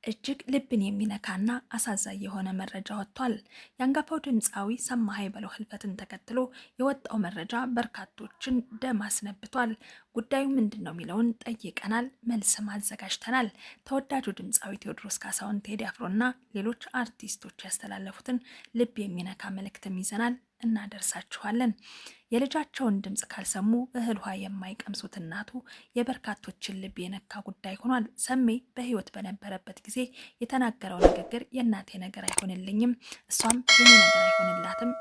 እጅግ ልብን የሚነካና አሳዛኝ የሆነ መረጃ ወጥቷል። የአንጋፋው ድምፃዊ ሰማሃይ በለው ህልፈትን ተከትሎ የወጣው መረጃ በርካቶችን ደም አስነብቷል። ጉዳዩ ምንድን ነው የሚለውን ጠይቀናል፣ መልስም አዘጋጅተናል። ተወዳጁ ድምፃዊ ቴዎድሮስ ካሳሁን ቴዲ አፍሮና ሌሎች አርቲስቶች ያስተላለፉትን ልብ የሚነካ መልእክትም ይዘናል፣ እናደርሳችኋለን። የልጃቸውን ድምፅ ካልሰሙ እህል ውሃ የማይቀምሱት እናቱ የበርካቶችን ልብ የነካ ጉዳይ ሆኗል። ሰሜ በህይወት በነበረበት ጊዜ የተናገረው ንግግር የእናቴ ነገር አይሆንልኝም፣ እሷም የኔ ነገር አይሆንላትም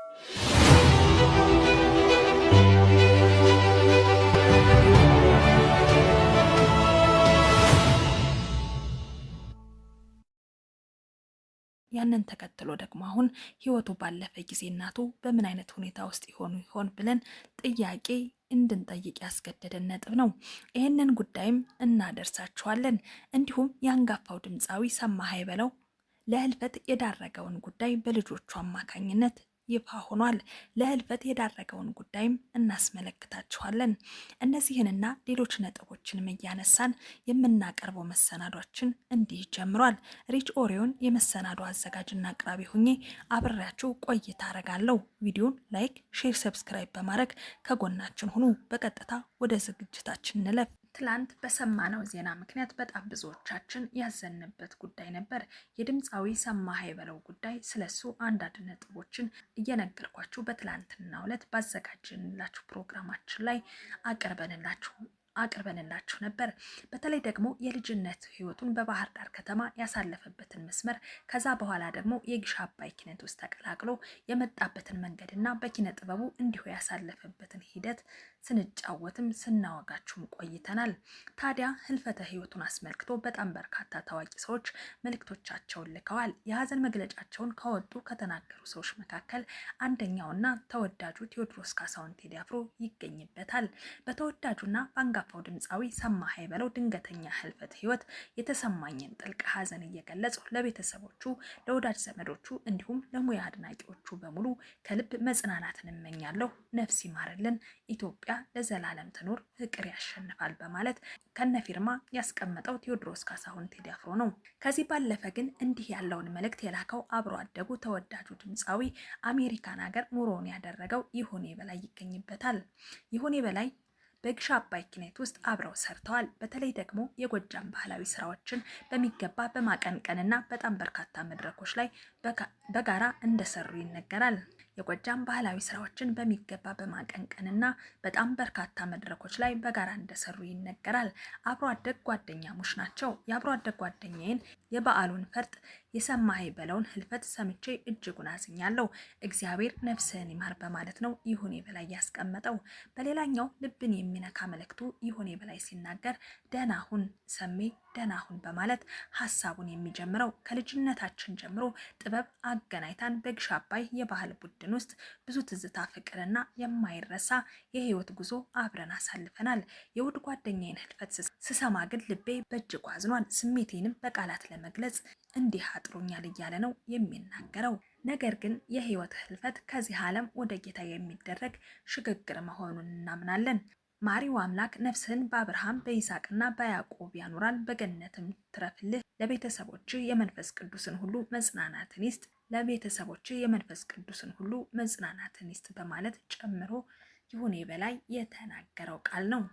ያንን ተከትሎ ደግሞ አሁን ህይወቱ ባለፈ ጊዜ እናቱ በምን አይነት ሁኔታ ውስጥ ይሆን ብለን ጥያቄ እንድንጠይቅ ያስገደደን ነጥብ ነው። ይህንን ጉዳይም እናደርሳችኋለን። እንዲሁም የአንጋፋው ድምፃዊ ሰማሃይ በለው ለህልፈት የዳረገውን ጉዳይ በልጆቹ አማካኝነት ይፋ ሆኗል። ለህልፈት የዳረገውን ጉዳይም እናስመለክታችኋለን። እነዚህንና ሌሎች ነጥቦችንም እያነሳን የምናቀርበው መሰናዷችን እንዲህ ጀምሯል። ሪች ኦሪዮን የመሰናዶ አዘጋጅና አቅራቢ ሁኜ አብሬያችሁ ቆይታ አረጋለሁ። ቪዲዮን ላይክ፣ ሼር፣ ሰብስክራይብ በማድረግ ከጎናችን ሁኑ። በቀጥታ ወደ ዝግጅታችን እንለፍ። ትላንት በሰማነው ዜና ምክንያት በጣም ብዙዎቻችን ያዘንበት ጉዳይ ነበር። የድምፃዊ ሰማሃይ በለው ጉዳይ። ስለሱ አንዳንድ ነጥቦችን እየነገርኳችሁ በትላንትናው ዕለት ባዘጋጀንላችሁ ፕሮግራማችን ላይ አቅርበንላችሁ ነበር። በተለይ ደግሞ የልጅነት ህይወቱን በባህር ዳር ከተማ ያሳለፈበትን መስመር፣ ከዛ በኋላ ደግሞ የግሽ አባይ ኪነት ውስጥ ተቀላቅሎ የመጣበትን መንገድና በኪነ ጥበቡ እንዲሁ ያሳለፈበትን ሂደት ስንጫወትም ስናወጋችሁም ቆይተናል። ታዲያ ህልፈተ ህይወቱን አስመልክቶ በጣም በርካታ ታዋቂ ሰዎች መልእክቶቻቸውን ልከዋል። የሀዘን መግለጫቸውን ካወጡ ከተናገሩ ሰዎች መካከል አንደኛውና ተወዳጁ ቴዎድሮስ ካሳሁን ቴዲ አፍሮ ይገኝበታል። በተወዳጁና በአንጋፋው ድምፃዊ ሰማሃይ በለው ድንገተኛ ህልፈተ ህይወት የተሰማኝን ጥልቅ ሀዘን እየገለጹ ለቤተሰቦቹ፣ ለወዳጅ ዘመዶቹ እንዲሁም ለሙያ አድናቂዎቹ በሙሉ ከልብ መጽናናትን እመኛለሁ። ነፍስ ይማርልን፣ ኢትዮጵያ ለዘላለም ትኖር፣ ፍቅር ያሸንፋል በማለት ከነፊርማ ያስቀመጠው ቴዎድሮስ ካሳሁን ቴዲ አፍሮ ነው። ከዚህ ባለፈ ግን እንዲህ ያለውን መልእክት የላከው አብሮ አደጉ ተወዳጁ ድምፃዊ አሜሪካን ሀገር ኑሮውን ያደረገው ይሁኔ በላይ ይገኝበታል። ይሁኔ በላይ በግሽ አባይ ኪነት ውስጥ አብረው ሰርተዋል። በተለይ ደግሞ የጎጃም ባህላዊ ስራዎችን በሚገባ በማቀንቀንና በጣም በርካታ መድረኮች ላይ በጋራ እንደሰሩ ይነገራል። የጎጃም ባህላዊ ስራዎችን በሚገባ በማቀንቀንና በጣም በርካታ መድረኮች ላይ በጋራ እንደሰሩ ይነገራል። አብሮ አደግ ጓደኛሞች ናቸው። የአብሮ አደግ ጓደኛዬን የበዓሉን ፈርጥ የሰማሃይ በለውን ህልፈት ሰምቼ እጅጉን አዝኛለሁ፣ እግዚአብሔር ነፍስህን ይማር በማለት ነው ይሁኔ በላይ ያስቀመጠው። በሌላኛው ልብን የሚነካ መልእክቱ ይሁኔ በላይ ሲናገር ደህና ሁን ሰሜ፣ ደህና ሁን በማለት ሀሳቡን የሚጀምረው ከልጅነታችን ጀምሮ ጥበብ አገናኝታን በግሽ አባይ የባህል ቡድን ውስጥ ብዙ ትዝታ፣ ፍቅርና የማይረሳ የህይወት ጉዞ አብረን አሳልፈናል። የውድ ጓደኛዬን ህልፈት ስሰማ ግን ልቤ በእጅጉ አዝኗል። ስሜቴንም በቃላት ለመግለጽ እንዲህ አጥሮኛል እያለ ነው የሚናገረው። ነገር ግን የህይወት ህልፈት ከዚህ ዓለም ወደ ጌታ የሚደረግ ሽግግር መሆኑን እናምናለን። ማሪው አምላክ ነፍስህን በአብርሃም በይስሐቅና በያዕቆብ ያኑራል፣ በገነትም ትረፍልህ። ለቤተሰቦች የመንፈስ ቅዱስን ሁሉ መጽናናትን ይስጥ፣ ለቤተሰቦች የመንፈስ ቅዱስን ሁሉ መጽናናትን ይስጥ በማለት ጨምሮ ይሁኔ በላይ የተናገረው ቃል ነው።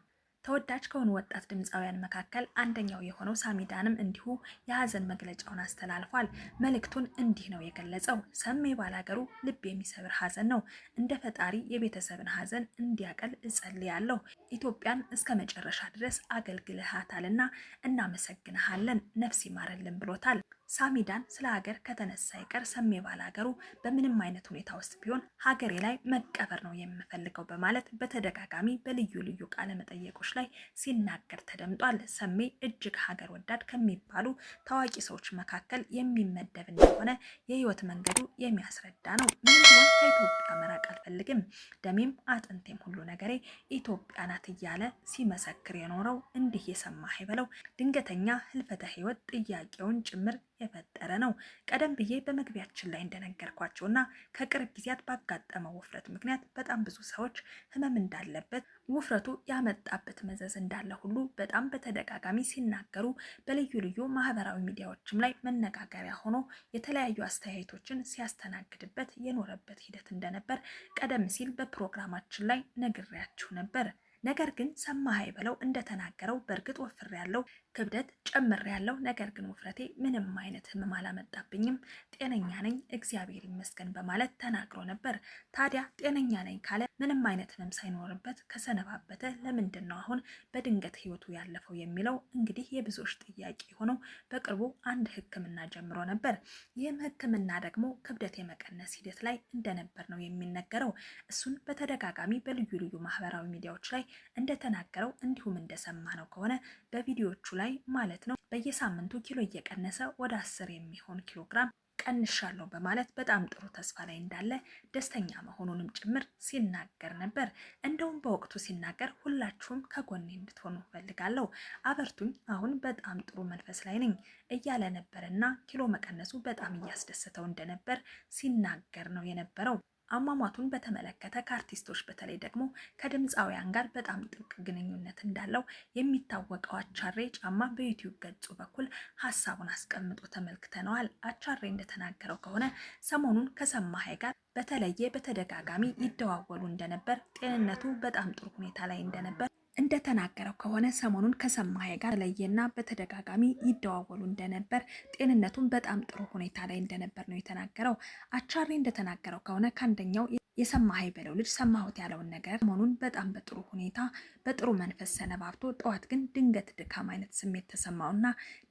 ተወዳጅ ከሆኑ ወጣት ድምፃውያን መካከል አንደኛው የሆነው ሳሚዳንም እንዲሁ የሀዘን መግለጫውን አስተላልፏል። መልእክቱን እንዲህ ነው የገለጸው። ሰሜ ባላገሩ ልብ የሚሰብር ሀዘን ነው። እንደ ፈጣሪ የቤተሰብን ሀዘን እንዲያቀል እጸልያለሁ። ኢትዮጵያን እስከ መጨረሻ ድረስ አገልግልሃታልና እናመሰግንሃለን፣ ነፍስ ይማርልን ብሎታል። ሳሚዳን ስለ ሀገር ከተነሳ ይቀር ሰሜ ባላገሩ በምንም አይነት ሁኔታ ውስጥ ቢሆን ሀገሬ ላይ መቀበር ነው የምፈልገው በማለት በተደጋጋሚ በልዩ ልዩ ቃለ መጠየቆች ላይ ሲናገር ተደምጧል። ሰሜ እጅግ ሀገር ወዳድ ከሚባሉ ታዋቂ ሰዎች መካከል የሚመደብ እንደሆነ የህይወት መንገዱ የሚያስረዳ ነው። ምን ቢሆን ከኢትዮጵያ መራቅ አልፈልግም፣ ደሜም አጥንቴም ሁሉ ነገሬ ኢትዮጵያ ናት ናት እያለ ሲመሰክር የኖረው እንዲህ የሰማህ ይበለው ድንገተኛ ህልፈተ ህይወት ጥያቄውን ጭምር የፈጠረ ነው። ቀደም ብዬ በመግቢያችን ላይ እንደነገርኳቸውና ከቅርብ ጊዜያት ባጋጠመው ውፍረት ምክንያት በጣም ብዙ ሰዎች ህመም እንዳለበት ውፍረቱ ያመጣበት መዘዝ እንዳለ ሁሉ በጣም በተደጋጋሚ ሲናገሩ በልዩ ልዩ ማህበራዊ ሚዲያዎችም ላይ መነጋገሪያ ሆኖ የተለያዩ አስተያየቶችን ሲያስተናግድበት የኖረበት ሂደት እንደነበር ቀደም ሲል በፕሮግራማችን ላይ ነግሬያችሁ ነበር። ነገር ግን ሰማህ ይበለው እንደተናገረው በእርግጥ ወፍር ያለው ክብደት ጨምር ያለው ነገር ግን ውፍረቴ ምንም አይነት ህመም አላመጣብኝም፣ ጤነኛ ነኝ እግዚአብሔር ይመስገን በማለት ተናግሮ ነበር። ታዲያ ጤነኛ ነኝ ካለ ምንም አይነት ህመም ሳይኖርበት ከሰነባበተ ለምንድን ነው አሁን በድንገት ህይወቱ ያለፈው የሚለው እንግዲህ የብዙዎች ጥያቄ ሆነው በቅርቡ አንድ ህክምና ጀምሮ ነበር። ይህም ህክምና ደግሞ ክብደት የመቀነስ ሂደት ላይ እንደነበር ነው የሚነገረው። እሱን በተደጋጋሚ በልዩ ልዩ ማህበራዊ ሚዲያዎች ላይ እንደተናገረው እንዲሁም እንደሰማ ነው ከሆነ በቪዲዮቹ ላይ ማለት ነው በየሳምንቱ ኪሎ እየቀነሰ ወደ 10 የሚሆን ኪሎ ግራም ቀንሻለሁ በማለት በጣም ጥሩ ተስፋ ላይ እንዳለ ደስተኛ መሆኑንም ጭምር ሲናገር ነበር። እንደውም በወቅቱ ሲናገር ሁላችሁም ከጎኔ እንድትሆኑ ፈልጋለሁ፣ አበርቱኝ፣ አሁን በጣም ጥሩ መንፈስ ላይ ነኝ እያለ ነበርና ኪሎ መቀነሱ በጣም እያስደሰተው እንደነበር ሲናገር ነው የነበረው። አሟሟቱን በተመለከተ ከአርቲስቶች በተለይ ደግሞ ከድምፃውያን ጋር በጣም ጥብቅ ግንኙነት እንዳለው የሚታወቀው አቻሬ ጫማ በዩቲዩብ ገጹ በኩል ሀሳቡን አስቀምጦ ተመልክተነዋል። አቻሬ እንደተናገረው ከሆነ ሰሞኑን ከሰማኸኝ ጋር በተለየ በተደጋጋሚ ይደዋወሉ እንደነበር፣ ጤንነቱ በጣም ጥሩ ሁኔታ ላይ እንደነበር እንደተናገረው ከሆነ ሰሞኑን ከሰማኸኝ ጋር ለየና በተደጋጋሚ ይደዋወሉ እንደነበር፣ ጤንነቱን በጣም ጥሩ ሁኔታ ላይ እንደነበር ነው የተናገረው። አቻሬ እንደተናገረው ከሆነ ከአንደኛው የሰማኸኝ በለው ልጅ ሰማሁት ያለውን ነገር ሰሞኑን በጣም በጥሩ ሁኔታ በጥሩ መንፈስ ሰነባብቶ ጠዋት ግን ድንገት ድካም አይነት ስሜት ተሰማውና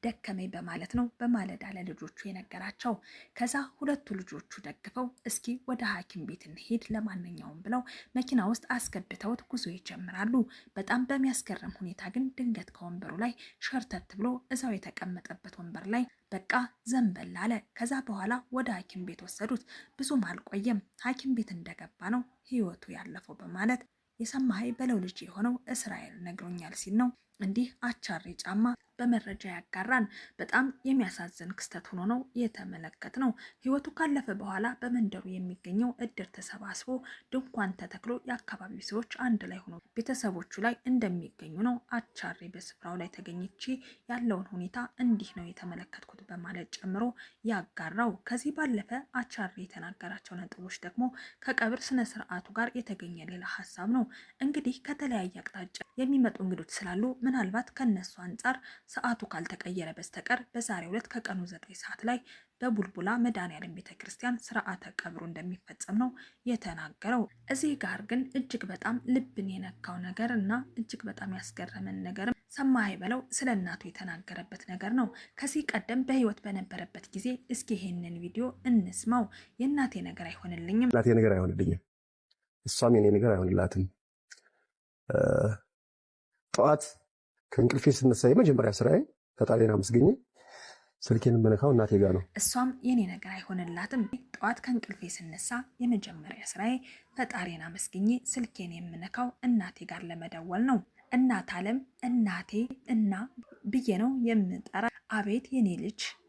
ደከመኝ በማለት ነው በማለዳ ለልጆቹ የነገራቸው። ከዛ ሁለቱ ልጆቹ ደግፈው እስኪ ወደ ሐኪም ቤት እንሄድ ለማንኛውም ብለው መኪና ውስጥ አስገብተውት ጉዞ ይጀምራሉ። በጣም በሚያስገርም ሁኔታ ግን ድንገት ከወንበሩ ላይ ሸርተት ብሎ እዛው የተቀመጠበት ወንበር ላይ በቃ ዘንበል አለ። ከዛ በኋላ ወደ ሐኪም ቤት ወሰዱት። ብዙም አልቆየም ሐኪም ቤት እንደገባ ነው ህይወቱ ያለፈው በማለት የሰማኸኝ በለው ልጅ የሆነው እስራኤል ነግሮኛል ሲል ነው እንዲህ አቻሬ ጫማ በመረጃ ያጋራን። በጣም የሚያሳዝን ክስተት ሆኖ ነው የተመለከትነው። ህይወቱ ካለፈ በኋላ በመንደሩ የሚገኘው እድር ተሰባስቦ ድንኳን ተተክሎ የአካባቢው ሰዎች አንድ ላይ ሆኖ ቤተሰቦቹ ላይ እንደሚገኙ ነው አቻሬ በስፍራው ላይ ተገኝቼ ያለውን ሁኔታ እንዲህ ነው የተመለከትኩት በማለት ጨምሮ ያጋራው። ከዚህ ባለፈ አቻሬ የተናገራቸው ነጥቦች ደግሞ ከቀብር ስነ ስርዓቱ ጋር የተገኘ ሌላ ሀሳብ ነው። እንግዲህ ከተለያየ አቅጣጫ የሚመጡ እንግዶች ስላሉ ምናልባት ከነሱ አንጻር ሰዓቱ ካልተቀየረ በስተቀር በዛሬው ዕለት ከቀኑ 9 ሰዓት ላይ በቡልቡላ መድኃኔዓለም ቤተክርስቲያን ስርዓተ ቀብሩ እንደሚፈጸም ነው የተናገረው። እዚህ ጋር ግን እጅግ በጣም ልብን የነካው ነገር እና እጅግ በጣም ያስገረመን ነገር ሰማኸኝ በለው ስለ እናቱ የተናገረበት ነገር ነው። ከዚህ ቀደም በህይወት በነበረበት ጊዜ እስኪ ይሄንን ቪዲዮ እንስማው። የእናቴ ነገር አይሆንልኝም፣ እናቴ ነገር አይሆንልኝም፣ እሷም የኔ ነገር አይሆንላትም። ጠዋት ከእንቅልፌ ስነሳ የመጀመሪያ ስራዬ ፈጣሪን አመስግኜ ስልኬን የምነካው እናቴ ጋር ነው። እሷም የኔ ነገር አይሆንላትም። ጠዋት ከእንቅልፌ ስነሳ የመጀመሪያ ስራዬ ፈጣሪን አመስግኜ ስልኬን የምነካው እናቴ ጋር ለመደወል ነው። እናት አለም እናቴ እና ብዬ ነው የምጠራ። አቤት የኔ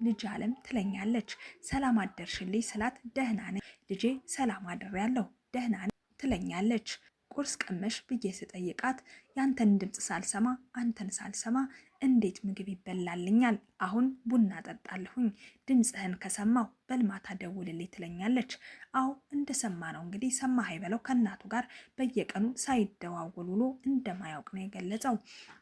ልጅ አለም ትለኛለች። ሰላም አደርሽልኝ ስላት ደህና ነኝ ልጄ ሰላም አድሬያለሁ ደህና ነኝ ትለኛለች። ቁርስ ቀመሽ ብዬ ስጠይቃት ያንተን ድምፅ ሳልሰማ አንተን ሳልሰማ እንዴት ምግብ ይበላልኛል? አሁን ቡና ጠጣለሁኝ፣ ድምፅህን ከሰማሁ በልማታ ደውልልኝ ትለኛለች። አዎ እንደሰማ ነው እንግዲህ ሰማኸኝ በለው ከእናቱ ጋር በየቀኑ ሳይደዋወል ውሎ እንደማያውቅ ነው የገለጸው።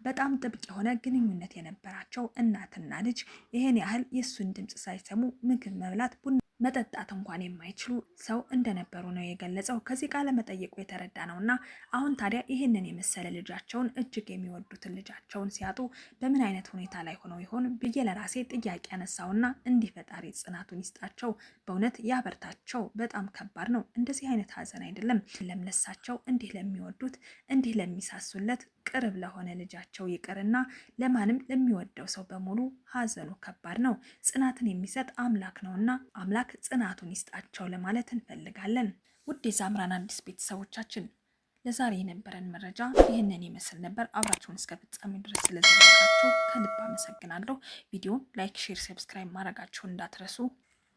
በጣም ጥብቅ የሆነ ግንኙነት የነበራቸው እናትና ልጅ ይሄን ያህል የእሱን ድምፅ ሳይሰሙ ምግብ መብላት ቡና መጠጣት እንኳን የማይችሉ ሰው እንደነበሩ ነው የገለጸው። ከዚህ ቃለ መጠይቁ የተረዳ ነውና አሁን ታዲያ ይህንን የመሰለ ልጃቸውን እጅግ የሚወዱትን ልጃቸውን ሲያጡ በምን አይነት ሁኔታ ላይ ሆነው ይሆን ብዬ ለራሴ ጥያቄ ያነሳውና እንዲህ ፈጣሪ ጽናቱን ይስጣቸው፣ በእውነት ያበርታቸው። በጣም ከባድ ነው። እንደዚህ አይነት ሀዘን አይደለም ለምለሳቸው እንዲህ ለሚወዱት እንዲህ ለሚሳሱለት ቅርብ ለሆነ ልጃቸው ይቅርና ለማንም ለሚወደው ሰው በሙሉ ሀዘኑ ከባድ ነው። ጽናትን የሚሰጥ አምላክ ነውና አምላክ ጽናቱን ይስጣቸው ለማለት እንፈልጋለን። ውድ የዛምራን አዲስ ቤተሰቦቻችን ለዛሬ የነበረን መረጃ ይህንን ይመስል ነበር። አብራችሁን እስከ ፍጻሜው ድረስ ስለዘለቃችሁ ከልብ አመሰግናለሁ። ቪዲዮን ላይክ፣ ሼር፣ ሰብስክራይብ ማድረጋችሁን እንዳትረሱ።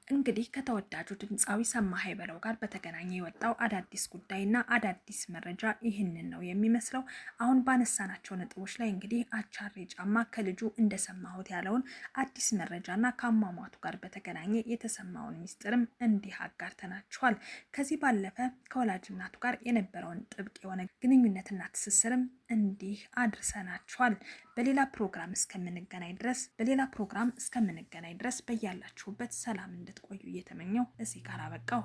እንግዲህ ከተወዳጁ ድምፃዊ ሰማሃይ በለው ጋር በተገናኘ የወጣው አዳዲስ ጉዳይና አዳዲስ መረጃ ይህንን ነው የሚመስለው። አሁን ባነሳናቸው ነጥቦች ላይ እንግዲህ አቻሬ ጫማ ከልጁ እንደሰማሁት ያለውን አዲስ መረጃና ከአሟሟቱ ጋር በተገናኘ የተሰማውን ሚስጥርም እንዲህ አጋርተናችኋል። ከዚህ ባለፈ ከወላጅ እናቱ ጋር የነበረውን ጥብቅ የሆነ ግንኙነትና ትስስርም እንዲህ አድርሰናችኋል። በሌላ ፕሮግራም እስከምንገናኝ ድረስ በያላችሁበት ሰላም እንድትቆዩ እየተመኘው እዚህ ጋር አበቃው።